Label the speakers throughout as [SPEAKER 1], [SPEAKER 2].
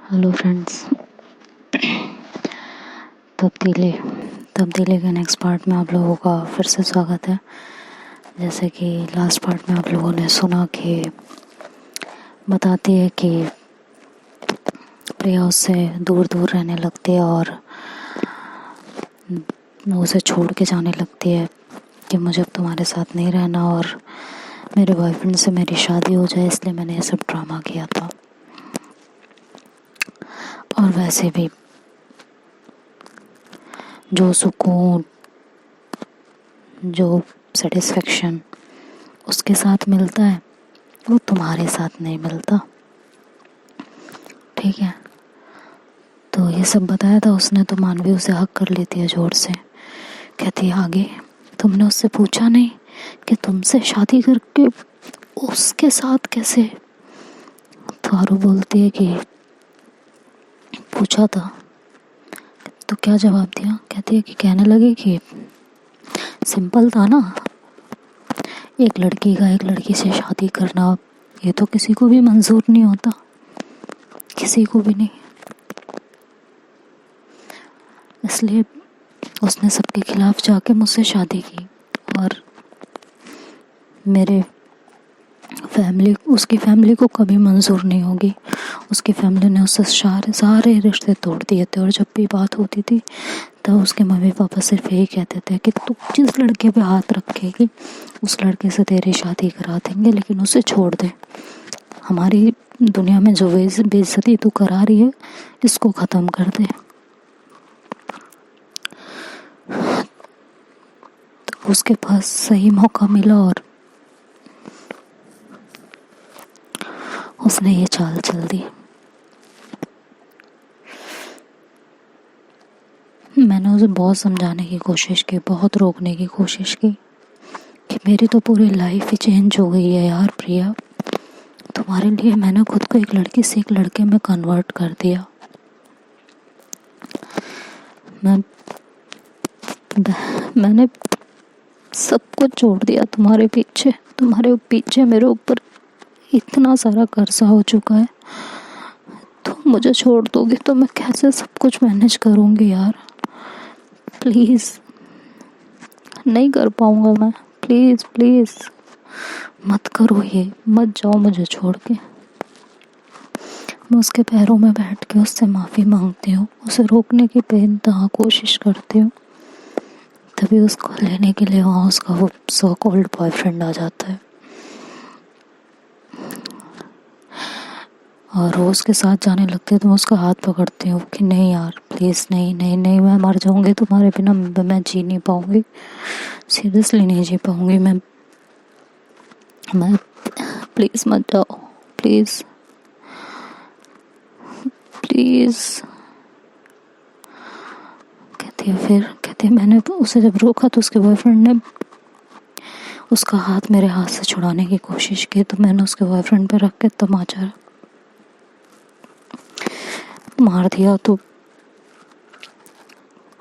[SPEAKER 1] Hello friends. तब्दीली तब्दीली के नेक्स्ट पार्ट में आप लोगों का फिर से स्वागत है। जैसे कि लास्ट पार्ट में आप लोगों ने सुना कि बताती है कि प्रिया उससे दूर दूर रहने लगती है और उसे छोड़ के जाने लगती है कि मुझे अब तुम्हारे साथ नहीं रहना और मेरे बॉयफ्रेंड से मेरी शादी हो जाए, इसलिए मैंने ये सब ड्रामा किया था। और वैसे भी जो सुकून, जो सेटिस्फेक्शन उसके साथ मिलता है वो तुम्हारे साथ नहीं मिलता। ठीक है, तो ये सब बताया था उसने, तो मानवी उसे हक कर लेती है जोर से। कहती है आगे तुमने उससे पूछा नहीं कि तुमसे शादी करके उसके साथ कैसे? तो आरू बोलती है कि पूछा था। तो क्या जवाब दिया? कहती है कि कहने लगे कि सिंपल था ना, एक लड़की का एक लड़की से शादी करना ये तो किसी को भी मंजूर नहीं होता, किसी को भी नहीं। इसलिए उसने सबके खिलाफ जाके मुझसे शादी की और मेरे उसकी फैमिली को कभी मंजूर नहीं होगी। उसकी फैमिली ने उससे सारे रिश्ते तोड़ दिए थे और जब भी बात होती थी तब उसके मम्मी पापा सिर्फ यही कहते थे कि तू जिस लड़के पे हाथ रखेगी उस लड़के से तेरी शादी करा देंगे, लेकिन उसे छोड़ दे। हमारी दुनिया में जो बेइज्जती तू करा रही है इसको ख़त्म कर दे। तो उसके पास सही मौका मिला और उसने ये चाल चल दी। मैंने उसे बहुत समझाने की कोशिश की, बहुत रोकने की कोशिश की कि मेरी तो पूरी लाइफ ही चेंज हो गई है यार प्रिया, तुम्हारे लिए मैंने खुद को एक लड़की से एक लड़के में कन्वर्ट कर दिया। मैंने सब कुछ छोड़ दिया तुम्हारे पीछे मेरे ऊपर इतना सारा कर्जा हो चुका है। तो मुझे छोड़ दोगे तो मैं कैसे सब कुछ मैनेज करूँगी यार? प्लीज़, नहीं कर पाऊँगा मैं। प्लीज़ प्लीज़ मत करो ये, मत जाओ मुझे छोड़ के। मैं उसके पैरों में बैठ के उससे माफ़ी मांगती हूँ, उसे रोकने की बेइंतहा कोशिश करती हूँ। तभी उसको लेने के लिए वहाँ उसका वो सो कॉल्ड बॉयफ्रेंड आ जाता है और वो उसके साथ जाने लगते हैं। तो मैं उसका हाथ पकड़ती हूँ कि नहीं यार प्लीज़, नहीं नहीं नहीं, मैं मर जाऊँगी तुम्हारे बिना, मैं जी नहीं पाऊँगी, सीरियसली नहीं जी पाऊँगी मैं प्लीज़ मत जाओ, प्लीज़ प्लीज़। कहती है मैंने तो उसे जब रोका तो उसके बॉयफ्रेंड ने उसका हाथ मेरे हाथ से छुड़ाने की कोशिश की, तो मैंने उसके बॉयफ्रेंड पे रख के तमाचा मार दिया। तो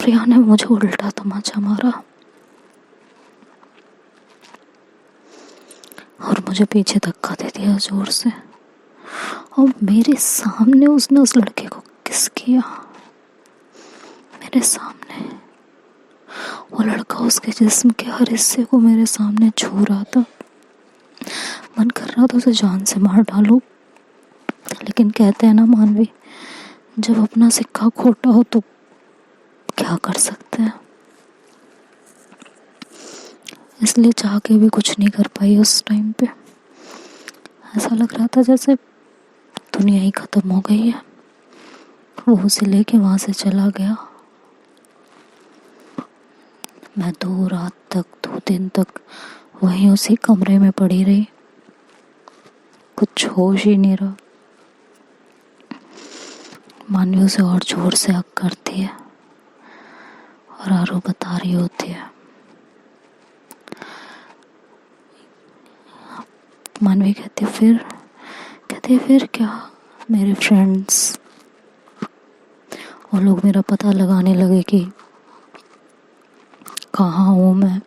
[SPEAKER 1] प्रिया ने मुझे उल्टा तमाचा मारा और मुझे पीछे धक्का दे दिया जोर से, और मेरे सामने उसने उस लड़के को किस किया, मेरे सामने। वो लड़का उसके जिस्म के हर हिस्से को मेरे सामने छू रहा था। मन कर रहा था उसे जान से मार डालूं, लेकिन कहते हैं ना मानवी, जब अपना सिक्का खोटा हो तो क्या कर सकते हैं। इसलिए चाह के भी कुछ नहीं कर पाई उस टाइम पे। ऐसा लग रहा था जैसे दुनिया ही खत्म हो गई है। वो उसे लेके वहां से चला गया। मैं 2 दिन तक वहीं उसी कमरे में पड़ी रही, कुछ होश ही नहीं रहा। मानवी उसे और जोर से हक करती है और आरू बता रही होती है। मानवी कहती है फिर क्या? मेरे फ्रेंड्स वो लोग मेरा पता लगाने लगे कि कहाँ हूँ मैं,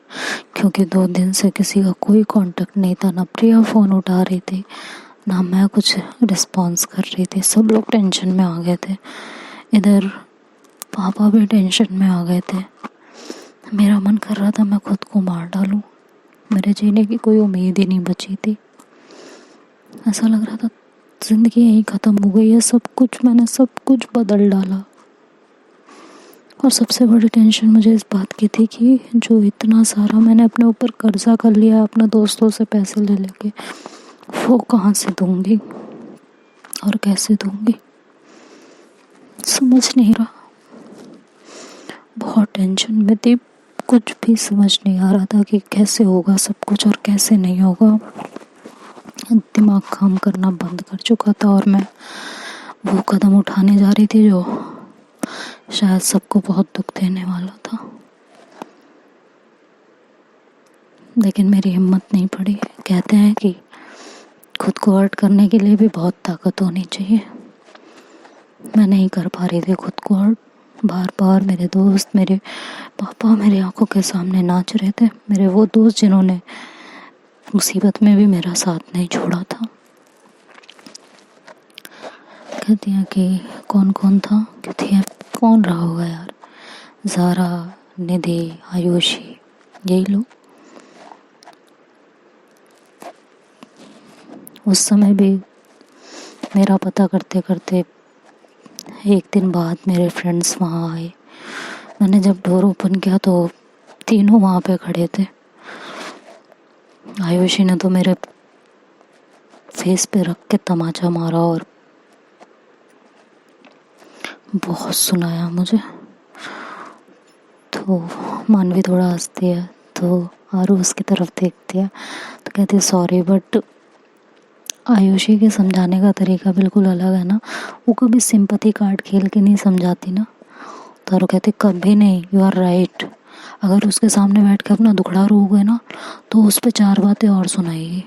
[SPEAKER 1] क्योंकि 2 दिन से किसी का कोई कांटेक्ट नहीं था, ना प्रिया फ़ोन उठा रही थी, ना मैं कुछ रिस्पॉन्स कर रही थी, सब लोग टेंशन में आ गए थे। इधर पापा भी टेंशन में आ गए थे। मेरा मन कर रहा था मैं खुद को मार डालूं। मेरे जीने की कोई उम्मीद ही नहीं बची थी। ऐसा लग रहा था ज़िंदगी यहीं ख़त्म हो गई है। मैंने सब कुछ बदल डाला। और सबसे बड़ी टेंशन मुझे इस बात की थी कि जो इतना सारा मैंने अपने ऊपर कर्जा कर लिया अपने दोस्तों से पैसे ले लेके, वो कहाँ से दूंगी और कैसे दूंगी, समझ नहीं रहा। बहुत टेंशन में थी, कुछ भी समझ नहीं आ रहा था कि कैसे होगा सब कुछ और कैसे नहीं होगा। दिमाग काम करना बंद कर चुका था और मैं वो कदम उठाने जा रही थी जो शायद सबको बहुत दुख देने वाला था, लेकिन मेरी हिम्मत नहीं पड़ी। कहते हैं कि खुद को हर्ट करने के लिए भी बहुत ताकत होनी चाहिए। मैं नहीं कर पा रही थी खुद को हर्ट। बार बार मेरे दोस्त, मेरे पापा मेरी आंखों के सामने नाच रहे थे। मेरे वो दोस्त जिन्होंने मुसीबत में भी मेरा साथ नहीं छोड़ा था। कहती हैं कि कौन कौन था, कहती है कौन रहा होगा यार, ज़ारा, निधि, आयुषी, यही लोग। उस समय भी मेरा पता करते करते एक दिन बाद मेरे फ्रेंड्स वहाँ आए। मैंने जब डोर ओपन किया तो तीनों वहाँ पे खड़े थे। आयुषी ने तो मेरे फेस पे रख के तमाचा मारा और बहुत सुनाया मुझे। तो मानवी थोड़ा हंसती है, तो आरू उसकी तरफ देखती है तो कहती है सॉरी, बट आयुषी के समझाने का तरीका बिल्कुल अलग है ना। वो कभी सिंपैथी कार्ड खेल के नहीं समझाती ना। तो आरू कहती कभी नहीं, यू आर राइट। अगर उसके सामने बैठ के अपना दुखड़ा रोगे ना तो उस पर 4 बातें और सुनाएगी।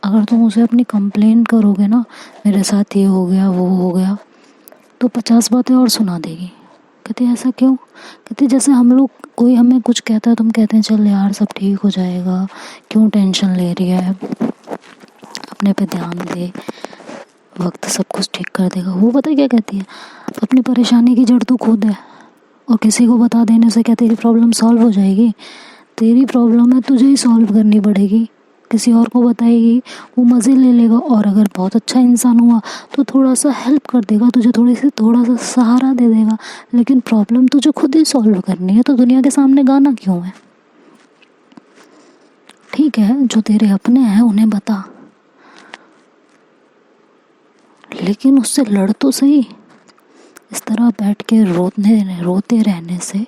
[SPEAKER 1] अगर तुम उसे अपनी कंप्लेन करोगे ना, मेरे साथ ये हो गया वो हो गया, तो 50 बातें और सुना देगी। कहती ऐसा क्यों? कहती जैसे हम लोग, कोई हमें कुछ कहता है, तुम कहते हैं चल यार सब ठीक हो जाएगा, क्यों टेंशन ले रही है, अपने पे ध्यान दे, वक्त सब कुछ ठीक कर देगा। वो पता क्या कहती है, अपनी परेशानी की जड़ तो खुद है और किसी को बता देने से क्या तेरी प्रॉब्लम सॉल्व हो जाएगी? तेरी प्रॉब्लम है, तुझे ही सॉल्व करनी पड़ेगी। किसी और को बताएगी वो मज़े ले लेगा, और अगर बहुत अच्छा इंसान हुआ तो थोड़ा सा हेल्प कर देगा तुझे, थोड़ा सा सहारा दे देगा, लेकिन प्रॉब्लम तुझे खुद ही सॉल्व करनी है। तो दुनिया के सामने गाना क्यों है? ठीक है, जो तेरे अपने हैं उन्हें बता, लेकिन उससे लड़ तो सही। इस तरह बैठ के रोते रहने से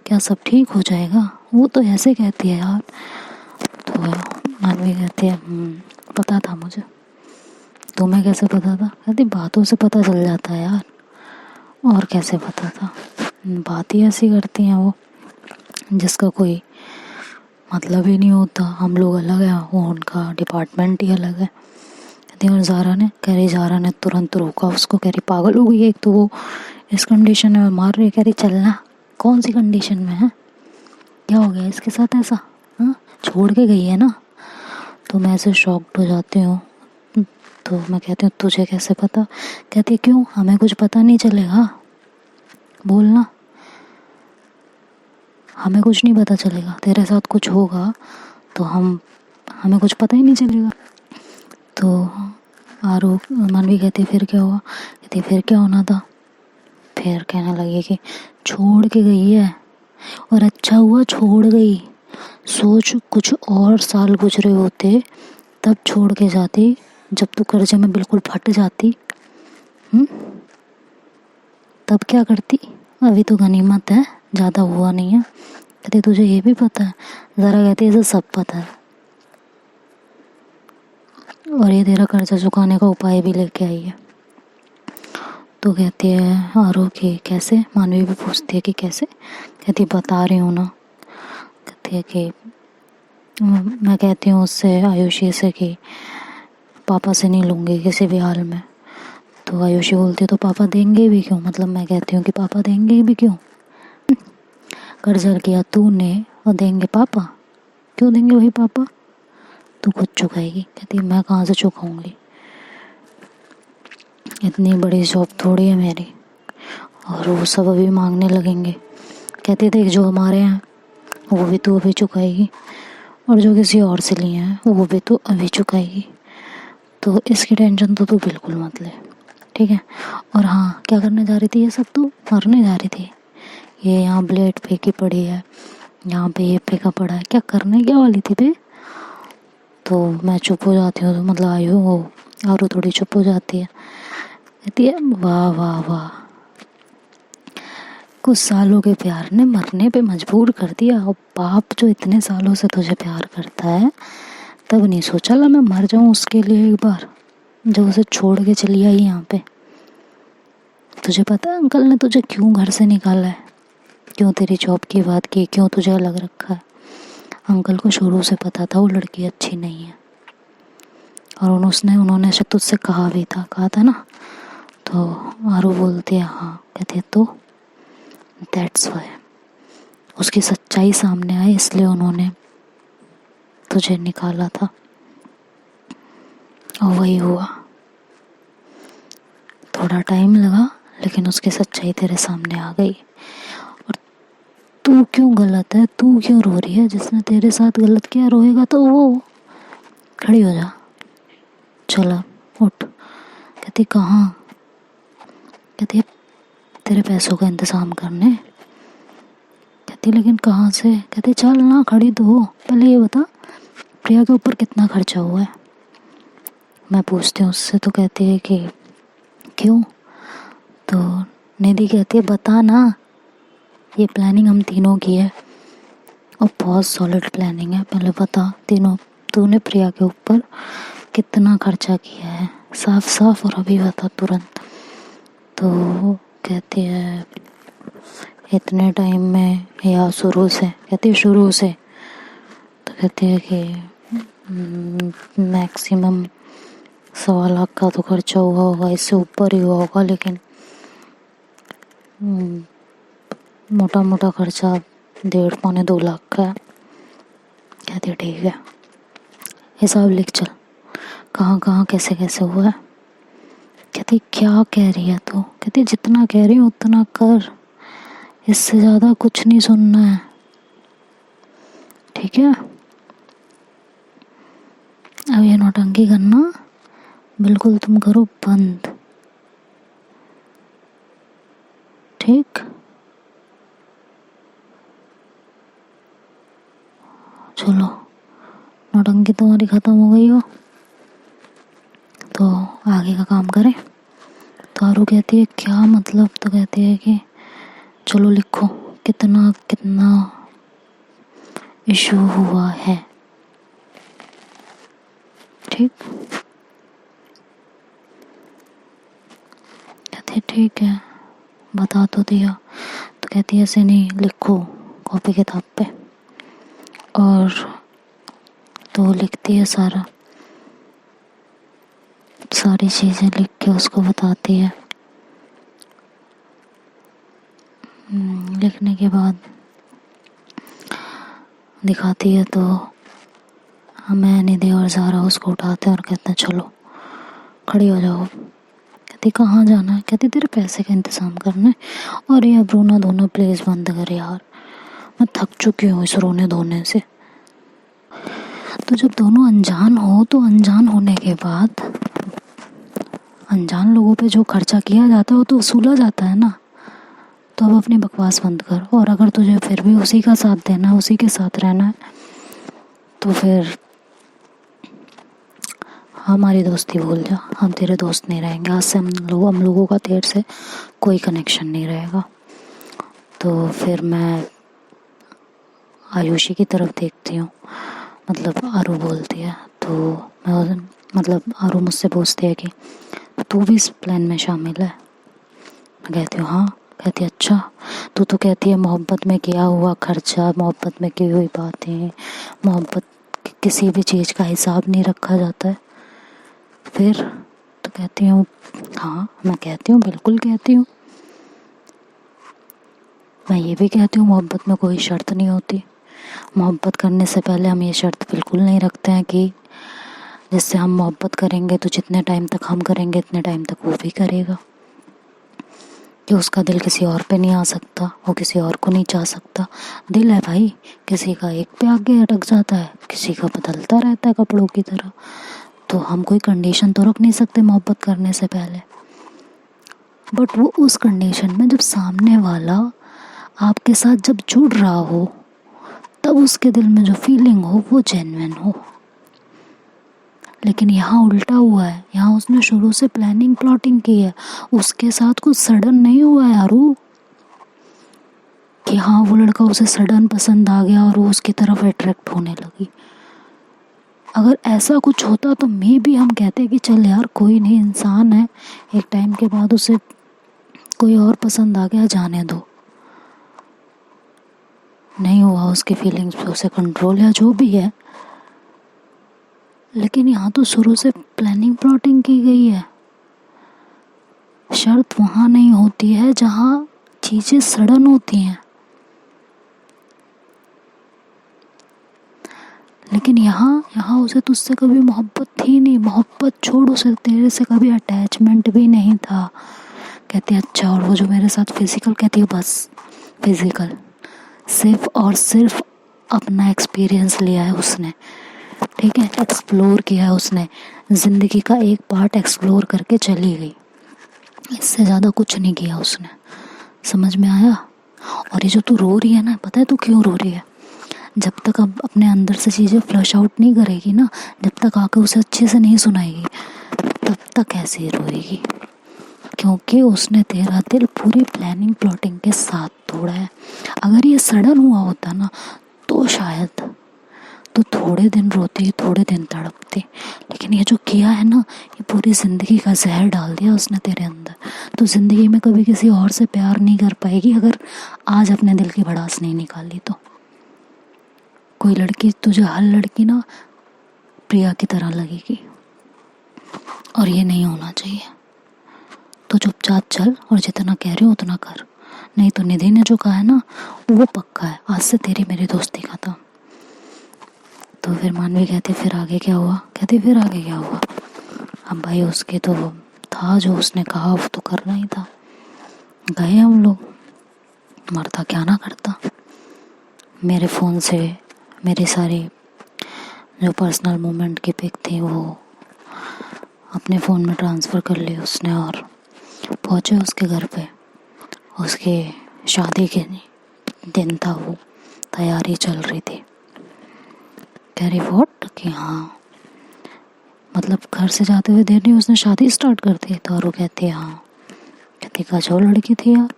[SPEAKER 1] क्या सब ठीक हो जाएगा? वो तो ऐसे कहती है यार। तो मानवी कहती है पता था मुझे। तुम्हें कैसे पता था? कहती बातों से पता चल जाता है यार। और कैसे पता था? बात ही ऐसी करती हैं वो जिसका कोई मतलब ही नहीं होता। हम लोग अलग हैं, वो उनका डिपार्टमेंट ही अलग है। कहती और ज़ारा ने तुरंत रोका उसको। कह रही पागल हो गई है, एक तो वो इस कंडीशन में मार रही। कह रही चलना। कौन सी कंडीशन में है? क्या हो गया इसके साथ ऐसा? हाँ, छोड़ के गई है ना। तो मैं ऐसे शॉक्ड हो जाती हूँ। तो मैं कहती हूँ तुझे कैसे पता? कहती है क्यों, हमें कुछ पता नहीं चलेगा? बोलना, हमें कुछ नहीं पता चलेगा। तेरे साथ कुछ होगा तो हमें कुछ पता ही नहीं चलेगा। तो आरू मानवी कहती फिर क्या हुआ? कहती फिर क्या होना था? फिर कहने लगी कि छोड़ के गई है, और अच्छा हुआ छोड़ गई। सोच कुछ और साल गुजरे होते तब छोड़ के जाती, जब तू कर्जे में बिल्कुल फट जाती। तब क्या करती? अभी तो गनीमत है, ज़्यादा हुआ नहीं है। कहती तुझे ये भी पता है? ज़रा कहती है इसे सब पता है, और ये तेरा कर्जा चुकाने का उपाय भी लेके आई है। तो कहती है आरो कि कैसे? मानवी भी पूछती है कि कैसे? कहती बता रही हूँ ना। कहती है कि मैं कहती हूँ उससे, आयुषी से, कि पापा से नहीं लूँगी किसी भी हाल में। तो आयुषी बोलती है तो पापा देंगे भी क्यों? मतलब मैं कहती हूँ कि पापा देंगे भी क्यों? कर्जा किया तूने और देंगे पापा? क्यों देंगे भाई पापा? तू खुद चुकाएगी। कहती मैं कहाँ से चुकाऊंगी, इतनी बड़ी जॉब थोड़ी है मेरी, और वो सब अभी मांगने लगेंगे। कहती देख जो हमारे हैं वो भी तू अभी चुकाएगी, और जो किसी और से लिए हैं वो भी तू अभी चुकाएगी, तो इसकी टेंशन तो तू बिल्कुल मत ले, ठीक है। और हाँ, क्या करने जा रही थी ये सब, तू मरने जा रही थी। ये यहाँ ब्लेड फेंकी पड़ी है, यहाँ पे ये फेंका पड़ा है, क्या करने क्या वाली थी बे। तो मैं चुप हो जाती हूँ, तो मतलब आई हूँ वो, और वो थोड़ी चुप हो जाती है। कहती है वाह वाह वाह, कुछ सालों के प्यार ने मरने पे मजबूर कर दिया। और बाप जो इतने सालों से तुझे प्यार करता है, तब नहीं सोचा ला मैं मर जाऊँ उसके लिए एक बार, जो उसे छोड़ के चली आई यहाँ पे। तुझे पता है अंकल ने तुझे क्यों घर से निकाला है, क्यों तेरी जॉब की बात की, क्यों तुझे अलग रखा है। अंकल को शुरू से पता था वो लड़की अच्छी नहीं है, और उन्होंने शायद तुझसे कहा था ना। तो आरू बोलती है हाँ। कहती है तो दैट्स वाई, उसकी सच्चाई सामने आई इसलिए उन्होंने तुझे निकाला था, और वही हुआ। थोड़ा टाइम लगा, लेकिन उसकी सच्चाई तेरे सामने आ गई। और तू क्यों गलत है, तू क्यों रो रही है, जिसने तेरे साथ गलत किया रोएगा तो वो। खड़ी हो जा, चला उठ। कहती कहाँ। कहती तेरे पैसों का इंतज़ाम करने। कहती लेकिन कहाँ से। कहती चल ना, खड़ी तो हो, पहले ये बता प्रिया के ऊपर कितना खर्चा हुआ है। मैं पूछती हूँ उससे, तो कहती है कि क्यों। तो निधि कहती है बता ना, ये प्लानिंग हम तीनों की है, और बहुत सॉलिड प्लानिंग है, पहले बता तीनों तूने प्रिया के ऊपर कितना खर्चा किया है, साफ साफ, और अभी बता तुरंत। तो कहती है इतने टाइम में या शुरू से। कहती है शुरू से। तो कहती है कि मैक्सिमम 1.25 लाख का तो खर्चा हुआ होगा, इससे ऊपर ही हुआ होगा, लेकिन मोटा मोटा खर्चा 1.5-2 लाख का है। कहती है ठीक है, हिसाब लिख चल, कहाँ कहाँ कैसे कैसे हुआ है। कहती क्या कह रही है तू। कहती जितना कह रही हूँ उतना कर, इससे ज़्यादा कुछ नहीं सुनना है, ठीक है। अब ये नौटंकी करना बिल्कुल तुम करो बंद, ठीक। चलो नौटंकी तुम्हारी ख़त्म हो गई हो, तो आगे का काम करें। तो आरू कहती है क्या मतलब। तो कहती है कि चलो लिखो कितना कितना इशू हुआ है, ठीक। कहती ठीक है, बता तो दिया। तो कहती है ऐसे नहीं, लिखो कॉपी किताब पे। और तो लिखती है सारी चीज़ें लिख के उसको बताती है। लिखने के बाद दिखाती है, तो मैं निधि और ज़ारा उसको उठाते हैं और कहते हैं चलो खड़ी हो जाओ। कहती कहाँ जाना है। कहती तेरे पैसे का इंतज़ाम करना है, और ये अब रोना धोना प्लीज़ बंद कर यार, मैं थक चुकी हूँ इस रोने धोने से। तो जब दोनों अनजान हो, तो अनजान होने के बाद अनजान लोगों पे जो खर्चा किया जाता है वो तो वसूला जाता है ना। तो अब अपनी बकवास बंद कर, और अगर तुझे फिर भी उसी का साथ देना है, उसी के साथ रहना है, तो फिर हमारी दोस्ती भूल जा, हम तेरे दोस्त नहीं रहेंगे। आज से हम लोगों का तेरे से कोई कनेक्शन नहीं रहेगा। तो फिर मैं आयुषी की तरफ देखती हूँ, मतलब आरू बोलती है। तो मैं मतलब आरू मुझसे पूछती है कि तू भी इस प्लान में शामिल है। मैं कहती हूँ हाँ। कहती है अच्छा, तू तो कहती है मोहब्बत में किया हुआ खर्चा, मोहब्बत में की हुई बातें, मोहब्बत किसी भी चीज़ का हिसाब नहीं रखा जाता है। फिर तो कहती हूँ हाँ, मैं कहती हूँ बिल्कुल कहती हूँ। मैं ये भी कहती हूँ मोहब्बत में कोई शर्त नहीं होती, मोहब्बत करने से पहले हम ये शर्त बिल्कुल नहीं रखते हैं कि जिससे हम मोहब्बत करेंगे तो जितने टाइम तक हम करेंगे इतने टाइम तक वो भी करेगा, कि उसका दिल किसी और पे नहीं आ सकता, वो किसी और को नहीं चाह सकता। दिल है भाई, किसी का एक पे आगे अटक जाता है, किसी का बदलता रहता है कपड़ों की तरह। तो हम कोई कंडीशन तो रख नहीं सकते मोहब्बत करने से पहले। बट वो उस कंडीशन में जब सामने वाला आपके साथ जब जुड़ रहा हो, तब उसके दिल में जो फीलिंग हो वो जेन्युइन हो। लेकिन यहाँ उल्टा हुआ है, यहाँ उसने शुरू से प्लानिंग प्लॉटिंग की है, उसके साथ कुछ सडन नहीं हुआ है यारू, कि हाँ वो लड़का उसे सडन पसंद आ गया और वो उसकी तरफ अट्रैक्ट होने लगी। अगर ऐसा कुछ होता तो मे भी हम कहते कि चल यार कोई नहीं, इंसान है, एक टाइम के बाद उसे कोई और पसंद आ गया, जाने दो। नहीं हुआ उसकी फीलिंग्स पे उसे कंट्रोल या जो भी है। लेकिन यहाँ तो शुरू से प्लानिंग प्लॉटिंग की गई है। शर्त वहाँ नहीं होती है जहाँ चीज़ें सडन होती हैं। लेकिन यहाँ उसे तुझसे कभी मोहब्बत थी नहीं, मोहब्बत छोड़, उसे तेरे से कभी अटैचमेंट भी नहीं था। कहती अच्छा, और वो जो मेरे साथ फिजिकल, कहती है बस फिजिकल, सिर्फ और सिर्फ अपना एक्सपीरियंस लिया है उसने, ठीक है, एक्सप्लोर किया है उसने, ज़िंदगी का एक पार्ट एक्सप्लोर करके चली गई, इससे ज़्यादा कुछ नहीं किया उसने। समझ में आया? और ये जो तू रो रही है ना, पता है तू क्यों रो रही है? जब तक अब अपने अंदर से चीज़ें फ्लश आउट नहीं करेगी ना, जब तक आके उसे अच्छे से नहीं सुनाएगी, तब तक ऐसे ही रोएगी। क्योंकि उसने तेरा दिल पूरी प्लानिंग प्लॉटिंग के साथ तोड़ा है। अगर ये सडन हुआ होता ना, तो शायद तो थोड़े दिन रोती, थोड़े दिन तड़पती। लेकिन ये जो किया है ना, ये पूरी ज़िंदगी का जहर डाल दिया उसने तेरे अंदर। तो ज़िंदगी में कभी किसी और से प्यार नहीं कर पाएगी अगर आज अपने दिल की भड़ास नहीं निकाली तो। कोई लड़की तुझे, हर लड़की ना प्रिया की तरह लगेगी, और ये नहीं होना चाहिए। तो चुपचाप चल, और जितना कह रही हो उतना कर, नहीं तो निधि ने जो कहा है ना वो पक्का है, आज से तेरी मेरी दोस्ती खत्म। तो फिर मानवी कहती फिर आगे क्या हुआ? कहती फिर आगे क्या हुआ? अब भाई उसके तो था, जो उसने कहा वो तो करना ही था। गए हम लोग, मरता क्या ना करता। मेरे फ़ोन से मेरी सारी जो पर्सनल मोमेंट की पिक थी वो अपने फ़ोन में ट्रांसफ़र कर ली उसने, और पहुँचे उसके घर पे। उसके शादी के दिन था, वो तैयारी चल रही थी। कह रही वॉट? कि हाँ, मतलब घर से जाते हुए देर नहीं उसने शादी स्टार्ट कर दी। तो वो कहती है हाँ। कहती गजब लड़की थी यार।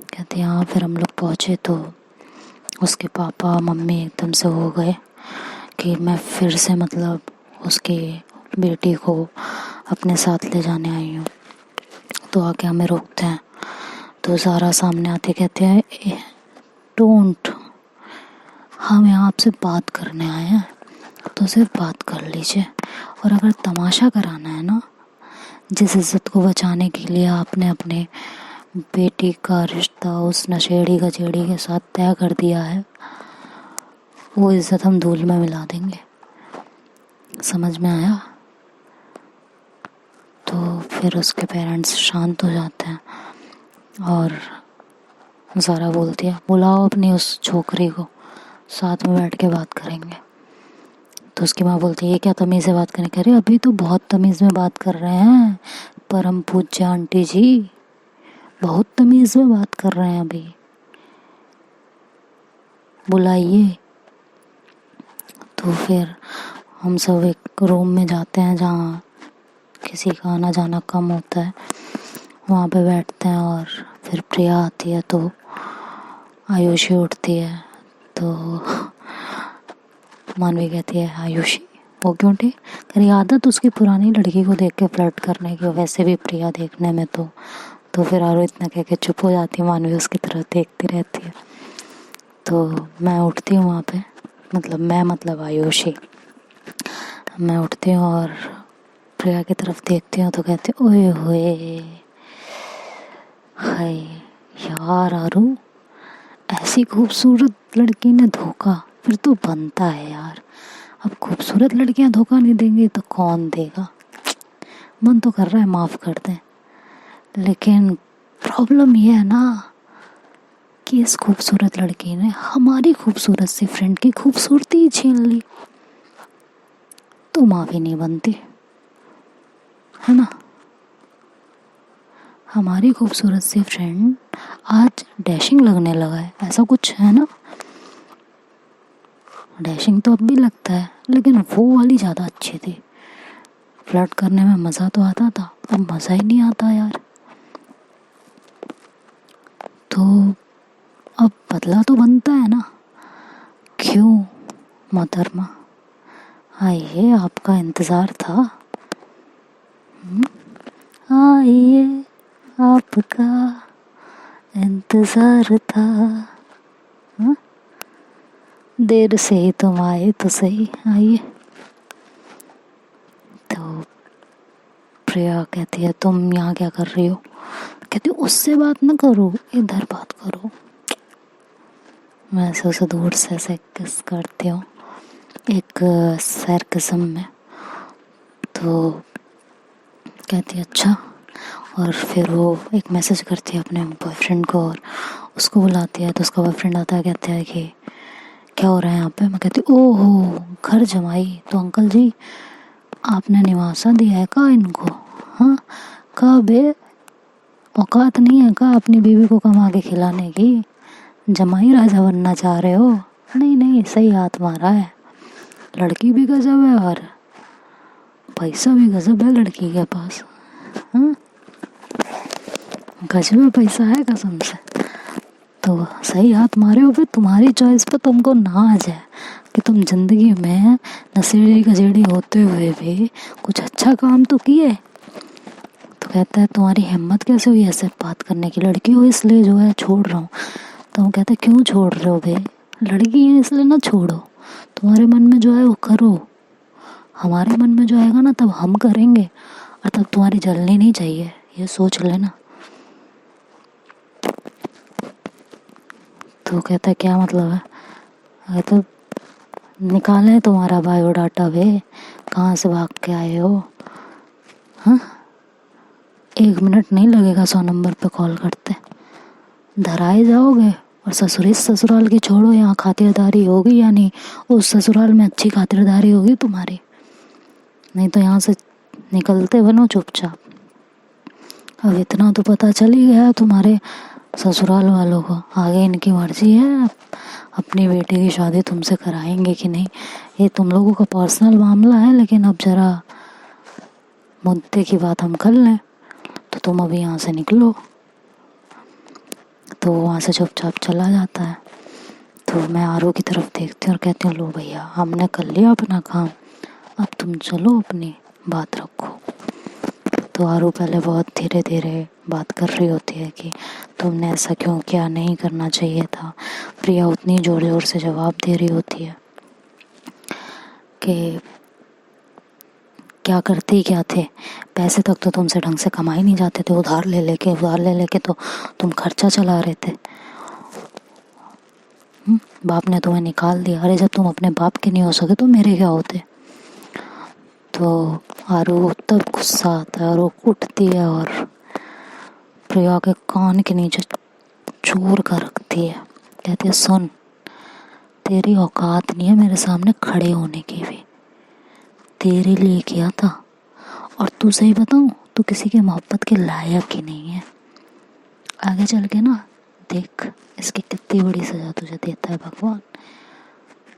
[SPEAKER 1] कहती हाँ। फिर हम लोग पहुँचे तो उसके पापा मम्मी एकदम से हो गए कि मैं फिर से मतलब उसकी बेटी को अपने साथ ले जाने आई हूँ। तो आके हमें रोकते हैं। तो ज़ारा सामने आते कहते हैं डोंट, हम यहाँ आपसे बात करने आए हैं, तो सिर्फ बात कर लीजिए। और अगर तमाशा कराना है ना, जिस इज़्ज़त को बचाने के लिए आपने अपने बेटी का रिश्ता उस नशेड़ी गजेड़ी के साथ तय कर दिया है, वो इज़्ज़त हम धूल में मिला देंगे। समझ में आया? तो फिर उसके पेरेंट्स शांत हो जाते हैं और ज़ारा बोलती है बुलाओ अपनी उस छोकरी को, साथ में बैठ के बात करेंगे। तो उसकी माँ बोलती है ये क्या तमीज़ से बात करें? कह रही अभी तो बहुत तमीज़ में बात कर रहे हैं परम पूज्य आंटी जी, बहुत तमीज़ में बात कर रहे हैं अभी, बुलाइए। तो फिर हम सब एक रूम में जाते हैं जहाँ किसी का आना जाना कम होता है, वहाँ पे बैठते हैं। और फिर प्रिया आती है तो आयुषी उठती है। तो मानवी कहती है आयुषी वो क्यों उठी? कह रही आदत उसकी पुरानी लड़की को देख के फ्लर्ट करने की, वैसे भी प्रिया देखने में तो फिर आरो इतना कह के चुप हो जाती है। मानवी उसकी तरफ देखती रहती है। तो मैं उठती हूँ वहाँ पे, मतलब आयुषी, मैं उठती हूँ और प्रिया की तरफ देखती हूँ तो कहती ओए होए हाय यार आरू, ऐसी खूबसूरत लड़की ने धोखा फिर तो बनता है यार। अब खूबसूरत लड़कियां धोखा नहीं देंगी तो कौन देगा। मन तो कर रहा है माफ़ कर दें, लेकिन प्रॉब्लम ये है ना कि इस खूबसूरत लड़की ने हमारी खूबसूरत सी फ्रेंड की खूबसूरती ही छीन ली, तो माफ़ी नहीं बनती है ना। हमारी खूबसूरत सी फ्रेंड आज डैशिंग लगने लगा है, ऐसा कुछ है ना। डैशिंग तो अब भी लगता है, लेकिन वो वाली ज़्यादा अच्छी थी। फ्लर्ट करने में मज़ा तो आता था, अब मज़ा ही नहीं आता यार। तो अब बदला तो बनता है ना। क्यों मोहतरमा, आइए, आपका इंतज़ार था। आइए, आपका इंतज़ार था। हा? देर से ही तुम आए तो सही, आइए। तो प्रिया कहती है तुम यहाँ क्या कर रही हो। कहती उससे बात ना करो, इधर बात करो। मैं ऐसे उसे दूर से ऐसे किस करती हूँ, एक सैर किस्म में। तो कहती अच्छा, और फिर वो एक मैसेज करती है अपने बॉयफ्रेंड को और उसको बुलाती है। तो उसका बॉयफ्रेंड आता है, कहता है कि क्या हो रहा है यहाँ पे। मैं कहती ओहो घर जमाई, तो अंकल जी आपने निवासा दिया है का इनको। हाँ का बे, औकात नहीं है का अपनी बीवी को कमा के खिलाने की, जमाई राजा बनना चाह रहे हो। नहीं नहीं, सही हाथ मारा है, लड़की भी गजब है और पैसा भी गजब है लड़की के पास। हाँ गजब पैसा है कसम से। तो सही हाथ मारे हो, फिर तुम्हारी चॉइस पे तुमको नाज है कि तुम जिंदगी में नशेड़ी गजेड़ी होते हुए भी कुछ अच्छा काम तो किए। तो कहता है तुम्हारी हिम्मत कैसे हुई ऐसे बात करने की, लड़की हो इसलिए जो है छोड़ रहा हूँ। तो हम कहते क्यों छोड़ रहे हो भाई, लड़की है इसलिए ना छोड़ो, तुम्हारे मन में जो है वो करो, हमारे मन में जो आएगा ना तब हम करेंगे, और तब तुम्हारी जलनी नहीं चाहिए, ये सोच लेना। तो कहता है क्या मतलब है। अरे तो निकालें तुम्हारा बायोडाटा वे, कहाँ से भाग के आए हो। हाँ 1 मिनट नहीं लगेगा 100 नंबर पे कॉल करते, धराए जाओगे। और ससुराल की छोड़ो, यहाँ खातिरदारी होगी या नहीं, उस ससुराल में अच्छी खातिरदारी होगी तुम्हारी, नहीं तो यहाँ से निकलते बनो चुपचाप। अब इतना तो पता चल ही गया तुम्हारे ससुराल वालों को, आगे इनकी मर्जी है अपनी बेटी की शादी तुमसे कराएंगे कि नहीं, ये तुम लोगों का पर्सनल मामला है। लेकिन अब जरा मुद्दे की बात हम कर लें, तो तुम अभी यहाँ से निकलो। तो वहाँ से चुपचाप चला जाता है। तो मैं आरू की तरफ देखती हूँ और कहती हूँ लो भैया हमने कर लिया अपना काम, अब तुम चलो अपनी बात रखो। तो आरू पहले बहुत धीरे धीरे बात कर रही होती है कि तुमने ऐसा क्यों किया, नहीं करना चाहिए था। प्रिया उतनी ज़ोर ज़ोर से जवाब दे रही होती है कि क्या करते क्या थे, पैसे तक तो तुमसे ढंग से कमाए नहीं जाते थे, उधार ले लेके तो तुम खर्चा चला रहे थे। बाप ने तुम्हें निकाल दिया, अरे जब तुम अपने बाप के नहीं हो सके तो मेरे क्या होते। तो आरू तब गुस्सा आता है और वो उठती है और प्रिया के कान के नीचे चोर कर रखती है। कहती है सुन, तेरी औकात नहीं है मेरे सामने खड़े होने की भी, तेरे लिए किया था, और तू सही बताऊं तू किसी के मोहब्बत के लायक ही नहीं है। आगे चल के ना देख इसकी कितनी बड़ी सजा तुझे देता है भगवान,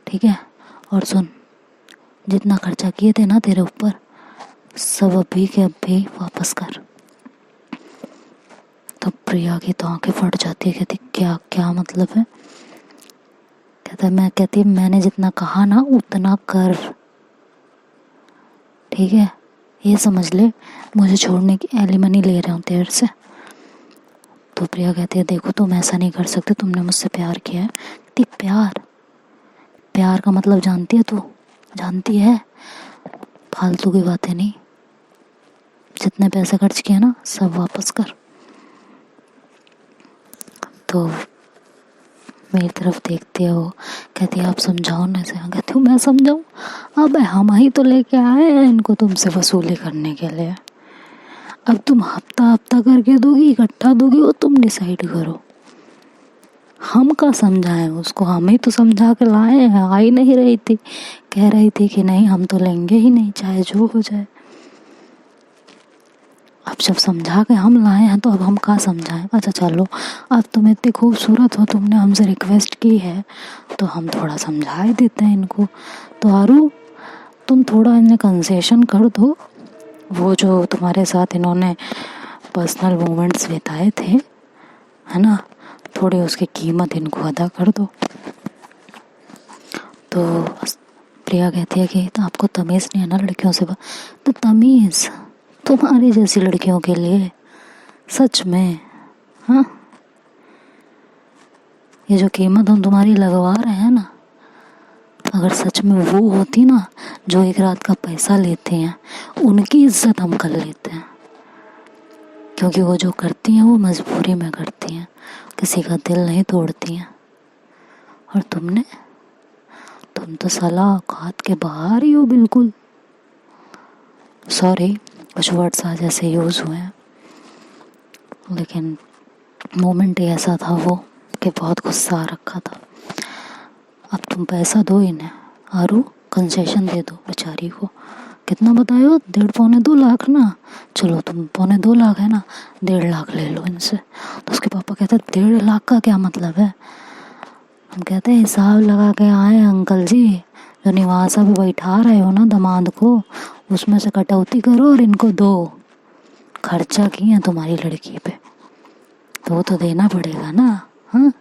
[SPEAKER 1] ठीक है। और सुन, जितना खर्चा किए थे ना तेरे ऊपर, सब अभी के अभी वापस कर। तब प्रिया की तो आंखें फट जाती है, कहती क्या क्या मतलब है। कहती मैंने जितना कहा ना उतना कर, ठीक है, ये समझ ले मुझे छोड़ने की एलिमनी ले रहा हूँ तेरे से। तो प्रिया कहती है देखो तुम ऐसा नहीं कर सकते, तुमने मुझसे प्यार किया है। कहती प्यार का मतलब जानती है तू, जानती है, फालतू की बातें नहीं, जितने पैसे खर्च किए ना सब वापस कर। तो मेरी तरफ देखती है वो, कहती है आप समझाओ ना इसे। कहती हूँ मैं समझाऊँ? अब हम ही तो लेके आए हैं इनको तुमसे वसूली करने के लिए। अब तुम हफ्ता हफ्ता करके दोगी, इकट्ठा दोगी, वो तुम डिसाइड करो। हम का समझाएं उसको? हम ही तो समझा के लाए हैं। आ ही नहीं रही थी, कह रही थी कि नहीं हम तो लेंगे ही नहीं चाहे जो हो जाए। अब जब समझा के हम लाए हैं तो अब हम का समझाएं? अच्छा चलो, अब तुम इतनी खूबसूरत हो, तुमने हमसे रिक्वेस्ट की है तो हम थोड़ा समझा ही देते हैं इनको। तो आरू तुम थोड़ा इन्हें कंसेशन कर दो। वो जो तुम्हारे साथ इन्होंने पर्सनल मोमेंट्स बिताए थे, है ना, थोड़ी उसकी कीमत इनको अदा कर दो। तो प्रिया कहती है कि तो आपको तमीज़ नहीं है ना लड़कियों से? तो तमीज़ तुम्हारी जैसी लड़कियों के लिए सच में, हाँ, ये जो कीमत हम तुम्हारी लगवा रहे हैं ना, अगर सच में वो होती ना जो एक रात का पैसा लेते हैं, उनकी इज्जत हम कर लेते हैं। क्योंकि वो जो करती हैं वो मजबूरी में करती हैं, किसी का दिल नहीं तोड़ती हैं। और तुम तो साला औकात के बाहर ही हो बिल्कुल। सॉरी, कुछ वर्ड्स आज ऐसे यूज़ हुए हैं, लेकिन मोमेंट ही ऐसा था वो कि बहुत गुस्सा आ रखा था। अब तुम पैसा दो इन्हें, आरू कंसेशन दे दो बेचारी को। कितना बताए हो? 1.5-2 लाख ना? चलो तुम 1.25-2 लाख है ना, 1.5 लाख ले लो इनसे। तो उसके पापा कहते 1.5 लाख का क्या मतलब है? हम कहते हैं हिसाब लगा के आए अंकल जी, जो निवासा पे बैठा रहे हो ना दामाद को, उसमें से कटौती करो और इनको दो। खर्चा किए हैं तुम्हारी लड़की पे तो वो तो देना पड़ेगा ना, हाँ?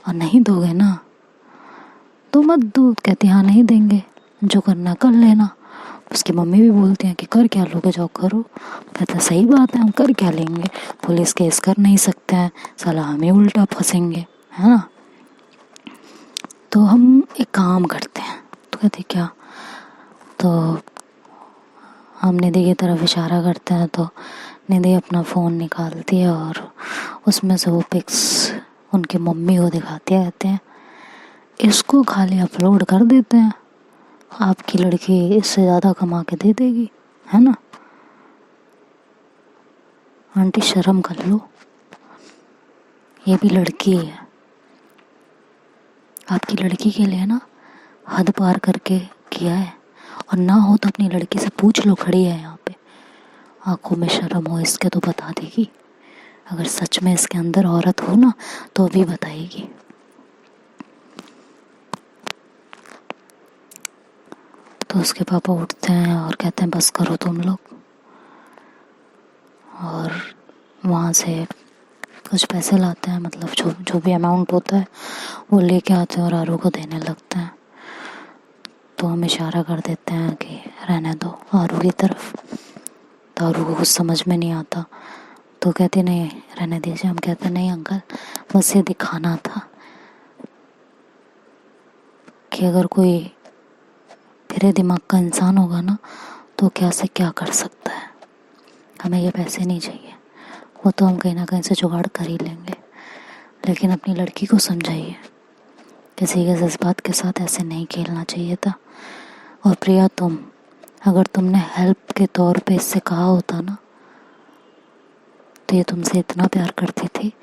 [SPEAKER 1] और नहीं दोगे ना तो मत दो। कहती हाँ नहीं देंगे, जो करना कर लेना। उसकी मम्मी भी बोलती हैं कि कर क्या लोगे, जाओ करो। कहता सही बात है, हम कर क्या लेंगे, पुलिस केस कर नहीं सकते हैं, साला हम ही उल्टा फंसेंगे, है ना। तो हम एक काम करते हैं। तो कहते क्या? तो हम निधि की तरफ इशारा करते हैं तो निधि अपना फ़ोन निकालती है और उसमें से वो पिक्स उनकी मम्मी को दिखाते रहते हैं। इसको खाली अपलोड कर देते हैं, आपकी लड़की इससे ज़्यादा कमा के दे देगी, है ना। आंटी शर्म कर लो, ये भी लड़की है। आपकी लड़की के लिए ना हद पार करके किया है, और ना हो तो अपनी लड़की से पूछ लो, खड़ी है यहाँ पे। आंखों में शर्म हो इसके तो बता देगी। अगर सच में इसके अंदर औरत हो ना तो भी बताएगी। तो उसके पापा उठते हैं और कहते हैं बस करो तुम लोग, और वहाँ से कुछ पैसे लाते हैं, मतलब जो भी अमाउंट होता है वो लेके आते हैं और आरू को देने लगते हैं। तो हम इशारा कर देते हैं कि रहने दो आरू की तरफ। तो आरू को कुछ समझ में नहीं आता, तो कहते नहीं रहने दीजिए। हम कहते नहीं अंकल, बस ये दिखाना था कि अगर कोई फिरे दिमाग का इंसान होगा ना तो क्या से क्या कर सकता है। हमें ये पैसे नहीं चाहिए, वो तो हम कहीं ना कहीं से जुगाड़ कर ही लेंगे, लेकिन अपनी लड़की को समझाइए, किसी के जज्बात के साथ ऐसे नहीं खेलना चाहिए था। और प्रिया अगर तुमने हेल्प के तौर पे इससे कहा होता ना तो ये तुमसे इतना प्यार करती थी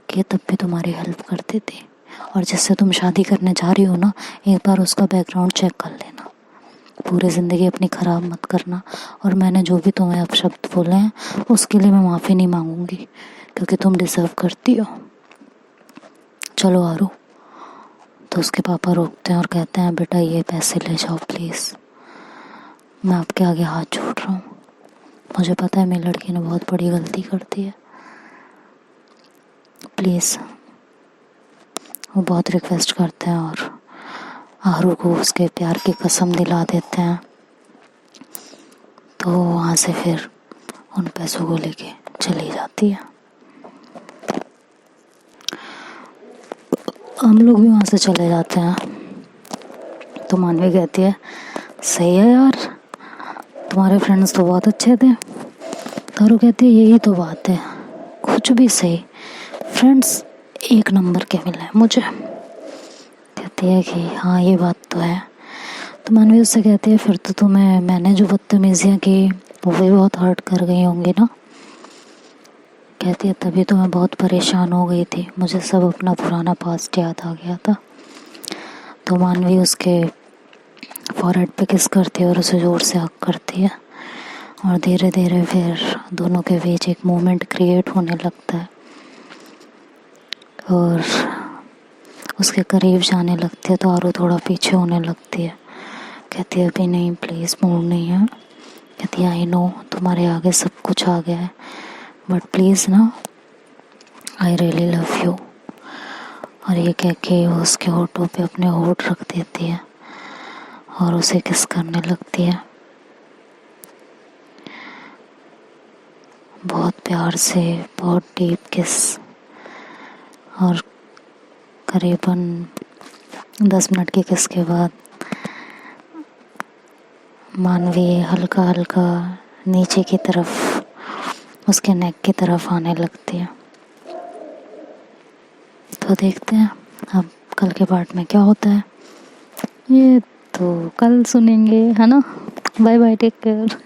[SPEAKER 1] कि तब भी तुम्हारी हेल्प करती थी। और जिससे तुम शादी करने जा रही हो ना, एक बार उसका बैकग्राउंड चेक कर लेना, पूरी ज़िंदगी अपनी ख़राब मत करना। और मैंने जो भी तुम्हें अपशब्द बोले हैं उसके लिए मैं माफ़ी नहीं मांगूंगी, क्योंकि तुम डिज़र्व करती हो। चलो आरू। तो उसके पापा रोकते हैं और कहते हैं बेटा ये पैसे ले जाओ प्लीज़, मैं आपके आगे हाथ जोड़ रहा हूँ। मुझे पता है मेरी लड़की ने बहुत बड़ी गलती कर दी है, प्लीज़। वो बहुत रिक्वेस्ट करते हैं और आरू को उसके प्यार की कसम दिला देते हैं। तो वहाँ से फिर उन पैसों को लेके चली जाती है। हम लोग भी वहाँ से चले जाते हैं। तो मानवी कहती है सही है यार, तुम्हारे फ्रेंड्स तो बहुत अच्छे थे। तारू कहती है यही तो बात है, कुछ भी सही, फ्रेंड्स एक नंबर के मिले मुझे। कहती है कि हाँ ये बात तो है। तो मानवी उससे कहती है फिर तो तुम्हें मैंने जो बदतमीजियाँ की वो भी बहुत हर्ट कर गई होंगी ना। कहती है तभी तो मैं बहुत परेशान हो गई थी, मुझे सब अपना पुराना पास्ट याद आ गया था। तो मानवी उसके फॉरहेड पे किस करती है और उसे ज़ोर से हक करती है और धीरे धीरे फिर दोनों के बीच एक मोमेंट क्रिएट होने लगता है और उसके करीब जाने लगती है तो आरू थोड़ा पीछे होने लगती है। कहती है अभी नहीं, प्लीज़ मूड नहीं है। कहती है आई नो तुम्हारे आगे सब कुछ आ गया है बट प्लीज़ ना, आई रियली लव यू। और ये कह के वो उसके होठों पे अपने होठ रख देती है और उसे किस करने लगती है बहुत प्यार से, बहुत डीप किस। और करीबन 10 मिनट की किस के बाद मानवी हल्का हल्का नीचे की तरफ उसके नेक की तरफ आने लगती है। तो देखते हैं अब कल के पार्ट में क्या होता है, ये तो कल सुनेंगे, है ना। Bye bye, take care.